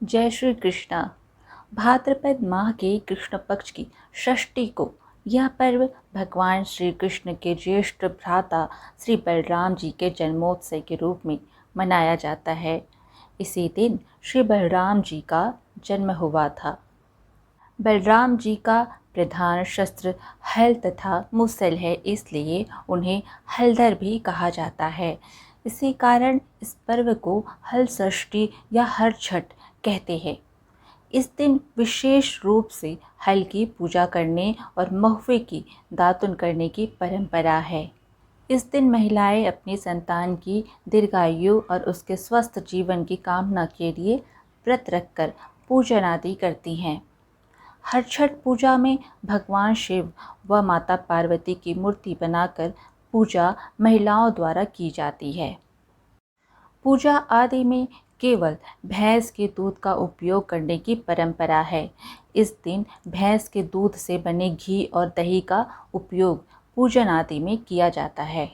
जय श्री कृष्णा। भाद्रपद माह के कृष्ण पक्ष की षष्ठी को यह पर्व भगवान श्री कृष्ण के ज्येष्ठ भ्राता श्री बलराम जी के जन्मोत्सव के रूप में मनाया जाता है। इसी दिन श्री बलराम जी का जन्म हुआ था। बलराम जी का प्रधान शस्त्र हल तथा मुसल है, इसलिए उन्हें हलधर भी कहा जाता है। इसी कारण इस पर्व को हल षष्ठी या हर छठ कहते हैं। इस दिन विशेष रूप से हल की पूजा करने और महुए की दातुन करने की परंपरा है। इस दिन महिलाएं अपनी संतान की दीर्घायु और उसके स्वस्थ जीवन की कामना के लिए व्रत रखकर पूजन आदि करती हैं। हर छठ पूजा में भगवान शिव व माता पार्वती की मूर्ति बनाकर पूजा महिलाओं द्वारा की जाती है। पूजा आदि में केवल भैंस के दूध का उपयोग करने की परंपरा है। इस दिन भैंस के दूध से बने घी और दही का उपयोग पूजन आदि में किया जाता है।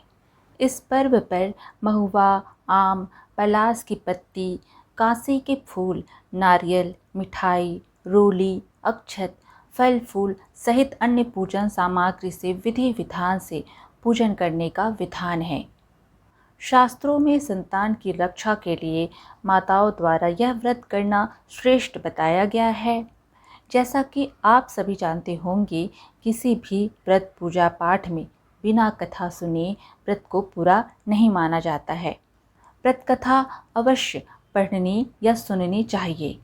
इस पर्व पर महुआ, आम, पलास की पत्ती, कांसी के फूल, नारियल, मिठाई, रोली, अक्षत, फल फूल सहित अन्य पूजन सामग्री से विधि विधान से पूजन करने का विधान है। शास्त्रों में संतान की रक्षा के लिए माताओं द्वारा यह व्रत करना श्रेष्ठ बताया गया है। जैसा कि आप सभी जानते होंगे, किसी भी व्रत पूजा पाठ में बिना कथा सुने व्रत को पूरा नहीं माना जाता है। व्रत कथा अवश्य पढ़नी या सुननी चाहिए।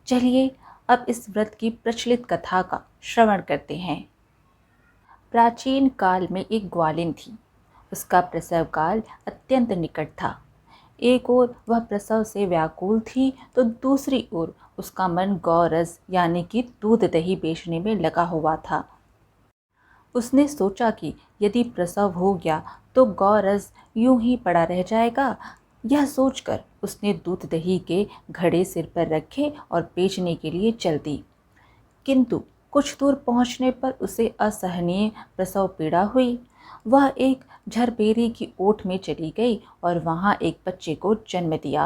चलिए अब इस व्रत की प्रचलित कथा का श्रवण करते हैं। प्राचीन काल में एक ग्वालिन थी। उसका प्रसव काल अत्यंत निकट था। एक ओर वह प्रसव से व्याकुल थी तो दूसरी ओर उसका मन गौरस यानी कि दूध दही बेचने में लगा हुआ था। उसने सोचा कि यदि प्रसव हो गया तो गौरस यूं ही पड़ा रह जाएगा। यह सोचकर उसने दूध दही के घड़े सिर पर रखे और बेचने के लिए चल दी। किंतु कुछ दूर पहुंचने पर उसे असहनीय प्रसव पीड़ा हुई। वह एक झरपेरी की ओट में चली गई और वहां एक बच्चे को जन्म दिया।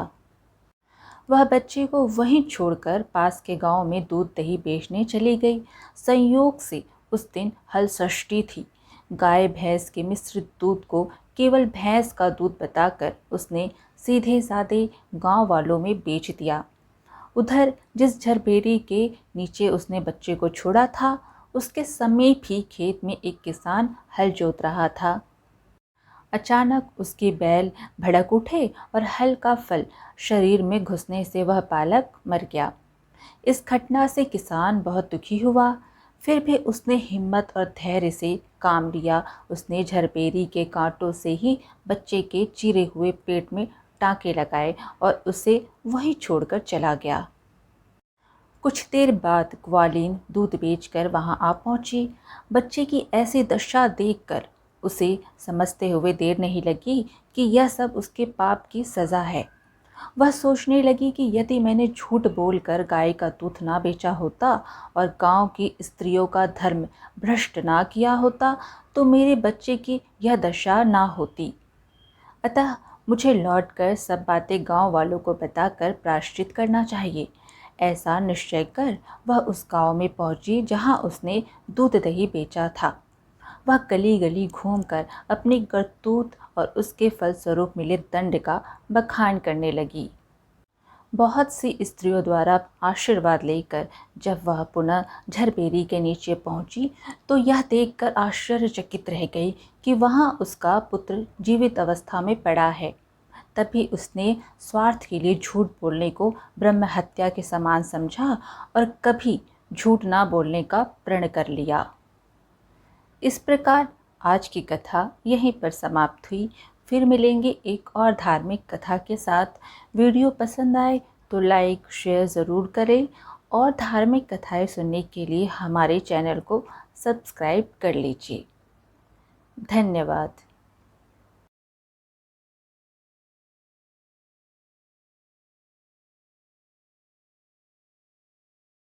वह बच्चे को वहीं छोड़कर पास के गांव में दूध दही बेचने चली गई। संयोग से उस दिन हल षष्ठी थी। गाय भैंस के मिश्रित दूध को केवल भैंस का दूध बताकर उसने सीधे साधे गांव वालों में बेच दिया। उधर जिस झरबेरी के नीचे उसने बच्चे को छोड़ा था, उसके समीप ही खेत में एक किसान हल जोत रहा था। अचानक उसके बैल भड़क उठे और हल का फल शरीर में घुसने से वह बालक मर गया। इस घटना से किसान बहुत दुखी हुआ। फिर भी उसने हिम्मत और धैर्य से काम लिया। उसने झरपेरी के कांटों से ही बच्चे के चीरे हुए पेट में टाँके लगाए और उसे वहीं छोड़कर चला गया। कुछ देर बाद ग्वालिन दूध बेचकर वहां आ पहुंची। बच्चे की ऐसी दशा देखकर उसे समझते हुए देर नहीं लगी कि यह सब उसके पाप की सज़ा है। वह सोचने लगी कि यदि मैंने झूठ बोलकर गाय का दूध ना बेचा होता और गांव की स्त्रियों का धर्म भ्रष्ट ना किया होता तो मेरे बच्चे की यह दशा ना होती। अतः मुझे लौटकर सब बातें गांव वालों को बताकर प्रायश्चित करना चाहिए। ऐसा निश्चय कर वह उस गांव में पहुंची जहां उसने दूध दही बेचा था। वह गली गली घूमकर अपनी करतूत और उसके फलस्वरूप मिले दंड का बखान करने लगी। बहुत सी स्त्रियों द्वारा आशीर्वाद लेकर जब वह पुनः झरबेरी के नीचे पहुंची तो यह देखकर आश्चर्यचकित रह गई कि वहां उसका पुत्र जीवित अवस्था में पड़ा है। तभी उसने स्वार्थ के लिए झूठ बोलने को ब्रह्म हत्या के समान समझा और कभी झूठ ना बोलने का प्रण कर लिया। इस प्रकार आज की कथा यहीं पर समाप्त हुई। फिर मिलेंगे एक और धार्मिक कथा के साथ। वीडियो पसंद आए तो लाइक शेयर ज़रूर करें और धार्मिक कथाएं सुनने के लिए हमारे चैनल को सब्सक्राइब कर लीजिए। धन्यवाद।